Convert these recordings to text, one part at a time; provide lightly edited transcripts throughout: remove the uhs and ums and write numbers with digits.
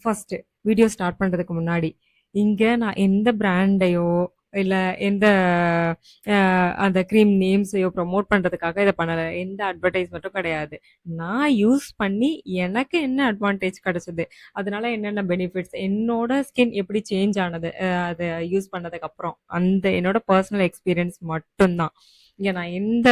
First video start பண்றதுக்கு முன்னாடி, இங்க நான் எந்த பிராண்டையோ, இல்ல எந்த அந்த கிரீம் நேம்ஸையோ ப்ரமோட் பண்றதுக்காக இத பண்ணல. எந்த அட்வர்டைஸ்மென்ட்டும் கிடையாது. நான் யூஸ் பண்ணி எனக்கு என்ன அட்வான்டேஜ் கிடைச்சது, அதனால என்னென்ன பெனிஃபிட்ஸ், என்னோட ஸ்கின் எப்படி சேஞ்ச் ஆனது, அத யூஸ் பண்ணதுக்கு அப்புறம், அந்த என்னோட பர்சனல் எக்ஸ்பீரியன்ஸ் மட்டும் தான். இங்க நான் எந்த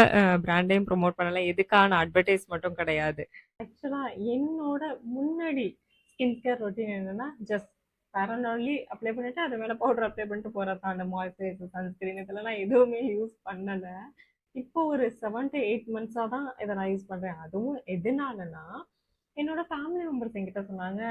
பிராண்டையும் ப்ரமோட் பண்ணல. எதுக்கான அட்வர்டைஸ்மென்ட்டும் கிடையாது. ஆக்சுவலா என்னோட முன்னாடி ஸ்கின் கேர் ரொட்டீன் என்னன்னா, just fair and lovely apply பண்ணிட்டு, அது மேல பவுடர் அப்ளை பண்ணிட்டு போறது தான். அந்த மாய்ஸ்சரைசர், சன்ஸ்கிரீன் இதெல்லாம் நான் எதுவுமே யூஸ் பண்ணல. இப்போ ஒரு 7 to 8 மந்த்ஸா தான் இத நான் யூஸ் பண்றேன். அதுவும் எதனாலனா, என்னோட ஃபேமிலி மெம்பர்ஸ் என்கிட்ட சொன்னாங்க,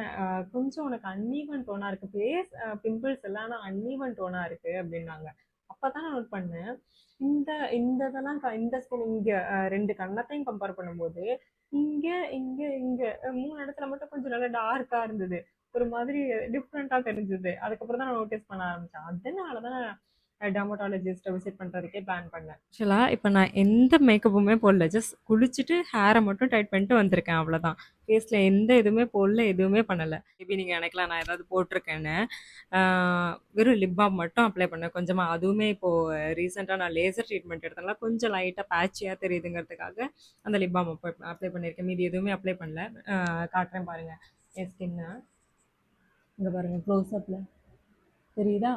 கொஞ்சம் உனக்கு அன்ஈவன் டோனா இருக்கு. ஃபேஸ் பிம்பிள்ஸ் எல்லாம் ஆனா அன்ஈவன் டோனா இருக்கு" அப்படின்னாங்க. அப்பதான் நான் நோட் பண்ணேன். இந்த இந்த இதெல்லாம் இந்த ஸ்கின் இங்க 2 கன்னத்தையும் கம்பேர் பண்ணும்போது, இங்க, இங்க 3 இடத்துல மட்டும் கொஞ்சம் நல்லா டார்க்கா இருந்தது. ஒரு மாதிரி டிஃப்ரெண்ட்டா தெரிஞ்சது. அதுக்கப்புறம் தான் நான் நோட்டீஸ் பண்ண ஆரம்பிச்சேன். அதனால தான் டெர்மடாலஜிஸ்ட்ட விசிட் பண்றதுக்கே பிளான் பண்ணேன். ஆக்சுவலா இப்ப நான் எந்த மேக்கப்புமே போடல. ஜஸ்ட் குளிச்சுட்டு ஹேர மட்டும் டைட் பண்ணிட்டு வந்திருக்கேன் அவ்வளோதான். ஃபேஸ்ல எந்த இதுவுமே போடல, எதுவுமே பண்ணல. மேபி நீங்க நினைக்கலாம் நான் ஏதாவது போட்டிருக்கேன்னு. வெறும் லிப் பாம் மட்டும் அப்ளை பண்ணேன் கொஞ்சமா. அதுவுமே இப்போ ரீசெண்டா நான் லேசர் ட்ரீட்மெண்ட் எடுத்தனால கொஞ்சம் லைட்டா பேட்சியா தெரியுதுங்கிறதுக்காக அந்த லிப் பாம் அப்ளை பண்ணியிருக்கேன். மீதி எதுவுமே அப்ளை பண்ணல. காட்டுறேன் பாருங்க என் ஸ்கின்ன. இங்க பாருங்க க்ளோஸ் அப்ல தெரியுதா?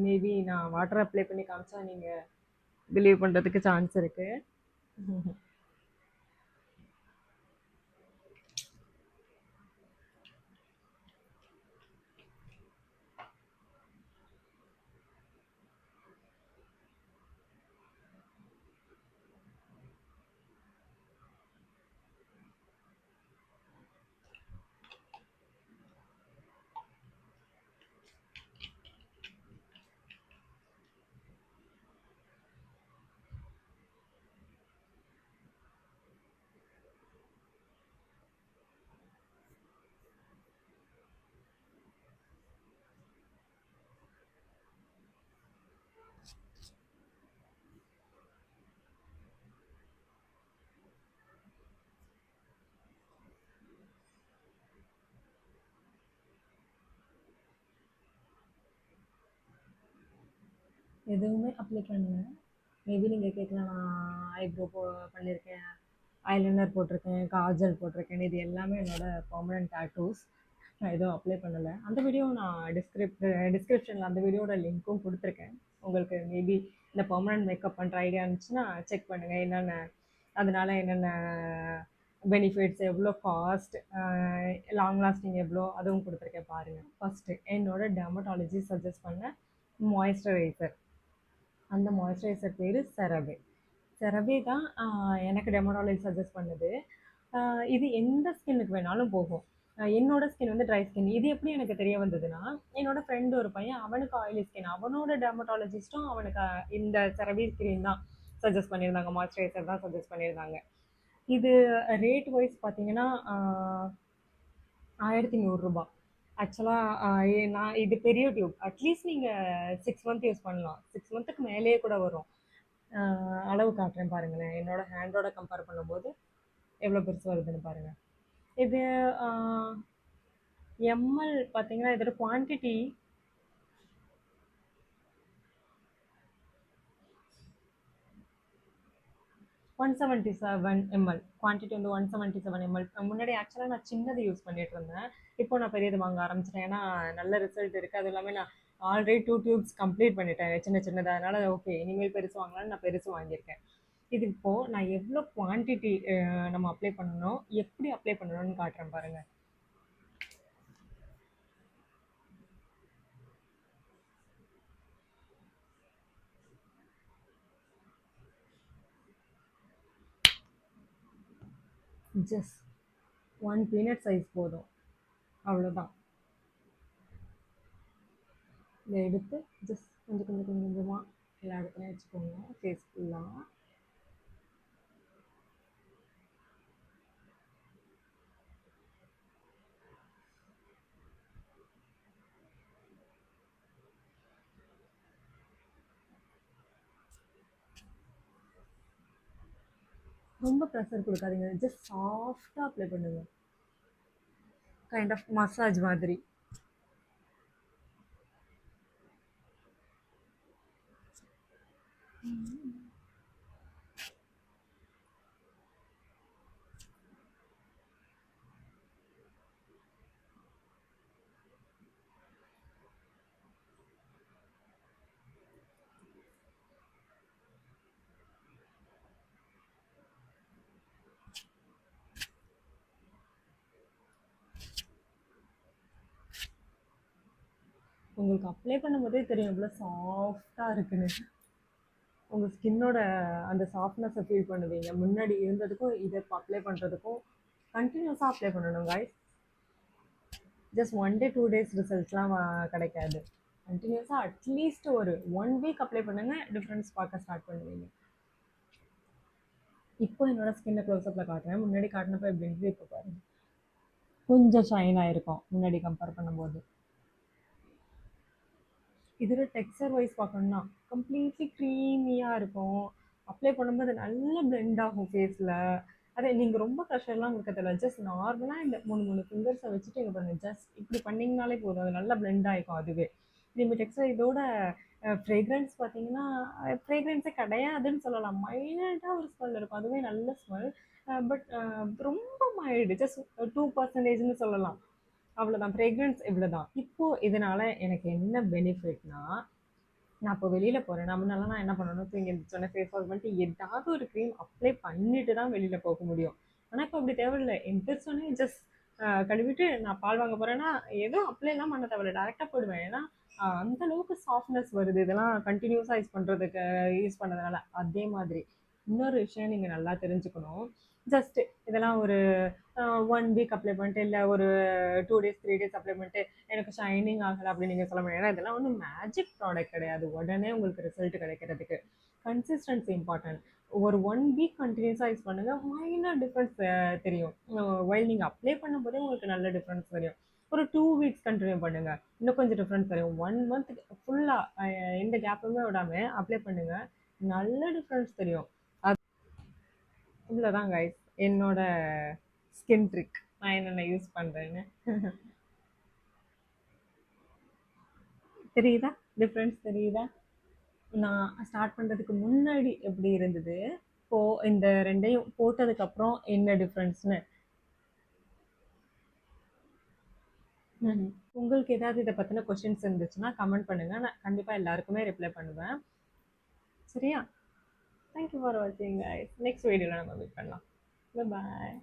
மேபி நான் வாட்டர் அப்ளை பண்ணி காமிச்சா நீங்க பிலீவ் பண்றதுக்கு சான்ஸ் இருக்கு. எதுவுமே அப்ளை பண்ணல. மேபி நீங்க கேட்கலாம், நான் ஐப்ரோ பண்ணியிருக்கேன், ஐலைனர் போட்டிருக்கேன், காஜல் போட்டிருக்கேன். இது எல்லாமே என்னோட பெர்மனன்ட் டாட்டூஸ். நான் எதுவும் அப்ளை பண்ணல. அந்த வீடியோ நான் டிஸ்கிரிப்ஷன்ல அந்த வீடியோட லிங்க்கும் குடுத்துருக்கேன். உங்களுக்கு மேபி இந்த பெர்மனன்ட் மேக்கப் பண்ற ஐடியா இருந்துச்சுன்னா செக் பண்ணுங்க. என்னென்ன அதனால என்னென்ன பெனிஃபிட்ஸ், எவ்வளோ காஸ்ட், லாங் லாஸ்டிங் எவ்வளோ, அதுவும் குடுத்துருக்கேன் பாருங்க. ஃபர்ஸ்ட்டு என்னோட டெர்மடாலஜிஸ்ட் சஜெஸ்ட் பண்ண மாய்ஸ்சரைசர். அந்த மாய்ஸ்சரைசர் பேரு CeraVe. CeraVe தான் எனக்கு டெர்மடாலஜிஸ்ட் சஜெஸ்ட் பண்ணது. இது எந்த ஸ்கின்னுக்கு வேணாலும் போகும். என்னோட ஸ்கின் வந்து ட்ரை ஸ்கின். இது எப்படி எனக்கு தெரிய வந்ததுன்னா, என்னோட ஃப்ரெண்ட் ஒரு பையன், அவனுக்கு ஆயிலி ஸ்கின். அவனோட டெர்மடாலஜிஸ்ட்டும் அவனுக்கு இந்த CeraVe கிரீம் தான் சஜெஸ்ட் பண்ணியிருந்தாங்க. மாய்ஸ்சரைசர் தான் சஜெஸ்ட் பண்ணியிருந்தாங்க. இது ரேட் வைஸ் பார்த்தீங்கன்னா, ரூ. 1100. ஆக்சுவலா நான் இது பெரிய டியூப். அட்லீஸ்ட் நீங்க 6 மந்த் யூஸ் பண்ணலாம். 6 மந்த்துக்கு மேலேயே கூட வரும். அளவு காட்டுறேன் பாருங்களேன். என்னோட ஹேண்டோட கம்பேர் பண்ணும்போது எவ்வளோ பெருசு வருதுன்னு பாருங்க. இது எம்எல் பார்த்தீங்கன்னா, இதோட குவான்டிட்டி 177 எம்எல். குவான்டிட்டி வந்து 177 எம்எல். முன்னாடி ஆக்சுவலா நான் சின்னது யூஸ் பண்ணிட்டு இருந்தேன். இப்போ நான் பெரியது வாங்க ஆரம்பிச்சிட்டேன். ஏன்னா நல்ல ரிசல்ட் இருக்கு. அதுவும் இல்லாம நான் ஆல்ரெடி 2 டியூப்ஸ் கம்ப்ளீட் பண்ணிட்டேன் சின்ன சின்னதா. அதனால ஓகே இனிமேல் பெருசு வாங்கலாம்னு நான் பெருசு வாங்கியிருக்கேன். இது இப்போ நான் எவ்வளோ குவான்டிட்டி நம்ம அப்ளை பண்ணணும், எப்படி அப்ளை பண்ணணும்னு காட்டுறேன் பாருங்க. ஜஸ்ட் 1 பீனட் சைஸ் போதும். அவ்வளோதான். இதை எடுத்து ஜஸ்ட் கொஞ்சம் கொஞ்சம் கொஞ்சம் கொஞ்சமாக எல்லா இடத்துலையும் வச்சுக்கோங்க. ஃபேஸ் ஃபுல்லாக. ரொம்ப ப்ரெஷர் குடுக்காதீங்க. ஜஸ்ட் சாஃப்ட்டா அப்ளை பண்ணுங்க. கைண்ட் ஆஃப் மசாஜ் மாதிரி. உங்களுக்கு அப்ளை பண்ணும்போதே தெரியும் எவ்வளோ சாஃப்ட்டா இருக்குன்னு. உங்க ஸ்கின்னோட அந்த சாஃப்ட்னஸை ஃபீல் பண்ணுவீங்க. முன்னாடி இருந்ததுக்கும் இதை இப்போ அப்ளை பண்ணுறதுக்கும் கண்டினியூஸாக அப்ளை பண்ணணும் guys. ஜஸ்ட் 1 டே 2 டேஸ் ரிசல்ட்ஸ்லாம் கிடைக்காது. கண்டினியூஸாக அட்லீஸ்ட் ஒரு 1 வீக் அப்ளை பண்ணுங்க, டிஃப்ரென்ஸ் பார்க்க ஸ்டார்ட் பண்ணுவீங்க. இப்போ என்னோட ஸ்கின்னை க்ளோஸ்அப்பில் காட்டுறேன். முன்னாடி காட்டினப்போ எப்படி இருந்தது இப்போ பாருங்க. கொஞ்சம் ஷைன் ஆயிருக்கும் முன்னாடி கம்பேர் பண்ணும்போது. இதோட டெக்ஸ்சர் வைஸ் பார்க்கணும்னா கம்ப்ளீட்லி க்ரீமியாக இருக்கும். அப்ளை பண்ணும்போது நல்லா பிளெண்ட் ஆகும் ஃபேஸில். அதே நீங்கள் ரொம்ப ப்ரெஷர்லாம் கொடுக்க தேவை. ஜஸ்ட் நார்மலாக இந்த 3 ஃபிங்கர்ஸை வச்சுட்டு இங்கே பாருங்கள், ஜஸ்ட் இப்படி பண்ணிங்கனாலே போதும், அது நல்லா பிளெண்ட் ஆகிக்கும் அதுவே. இந்த டெக்ஸ்சர் இதோட ஃப்ரேக்ரன்ஸ் பார்த்தீங்கன்னா ஃப்ரேக்ரன்ஸே கிடையாதுன்னு சொல்லலாம். மைல்டாக ஒரு ஸ்மெல் இருக்கும், அதுவே நல்ல ஸ்மெல். பட் ரொம்ப மைல்டு, ஜஸ்ட் 2%ன்னு சொல்லலாம். அவ்வளோதான், ஃப்ரேக்ரன்ஸ் இவ்வளோதான். இப்போது இதனால் எனக்கு என்ன பெனிஃபிட்னா, நான் இப்போ வெளியில் போகிறேன். நான் முன்னெல்லாம் நான் என்ன பண்ணணும், தூங்கி எழுந்திரிச்சோன்னே ஃபேஸ் வாஷ் பண்ணிட்டு ஏதாவது ஒரு க்ரீம் அப்ளை பண்ணிட்டு தான் வெளியில் போக முடியும். ஆனால் இப்போ அப்படி தேவையில்லை. எந்திரிச்சோன்னே ஜஸ்ட் கழுவிட்டு நான் பால் வாங்க போகிறேன்னா எதுவும் அப்ளைலாம் பண்ண தேவையில்லை, டேரெக்டாக போயிடுவேன். ஏன்னா அந்த அளவுக்கு சாஃப்ட்னஸ் வருது இதெல்லாம் கண்டினியூஸாக யூஸ் பண்ணதுனால. அதே மாதிரி இன்னொரு விஷயம் நீங்கள் நல்லா தெரிஞ்சுக்கணும். ஜஸ்ட் இதெல்லாம் ஒரு 1 வீக் அப்ளை பண்ணிட்டு, இல்லை ஒரு 2 டேஸ் 3 டேஸ் அப்ளை பண்ணிட்டு எனக்கு ஷைனிங் ஆகலை அப்படின்னு நீங்கள் சொல்ல முடியாது. ஏன்னா இதெல்லாம் ஒன்றும் மேஜிக் ப்ராடக்ட் கிடையாது உடனே உங்களுக்கு ரிசல்ட் கிடைக்கிறதுக்கு. Consistency important. ஒரு 1 வீக் கண்டினியூஸாக யூஸ் பண்ணுங்கள், மைனர் டிஃப்ரென்ஸ் தெரியும். வைல் நீங்கள் அப்ளை பண்ணும்போதே உங்களுக்கு நல்ல டிஃப்ரென்ஸ் தெரியும். ஒரு 2 வீக்ஸ் கண்டினியூ பண்ணுங்கள், இன்னும் கொஞ்சம் டிஃப்ரென்ஸ் தெரியும். 1 மந்த் ஃபுல்லாக எந்த கேப்புமே விடாமல் அப்ளை பண்ணுங்கள், நல்ல டிஃப்ரென்ஸ் தெரியும். இவ்வளோதான் கைஸ் என்னோட ஸ்கின் ட்ரிக், நான் என்னென்ன யூஸ் பண்ணுறேன்னு. தெரியுதா? டிஃப்ரென்ஸ் தெரியுதா? நான் ஸ்டார்ட் பண்ணுறதுக்கு முன்னாடி எப்படி இருந்தது, இந்த ரெண்டையும் போட்டதுக்கப்புறம் என்ன டிஃப்ரென்ஸ்னு. உங்களுக்கு ஏதாவது இதை பற்றின கொஷின்ஸ் இருந்துச்சுன்னா கமெண்ட் பண்ணுங்கள், நான் கண்டிப்பாக எல்லாருக்குமே ரிப்ளை பண்ணுவேன். சரியா? தேங்க்யூ ஃபார் வாட்சிங் கைஸ். நெக்ஸ்ட் வீடியோவில் நம்ம மீட் பண்ணலாம். பாய்.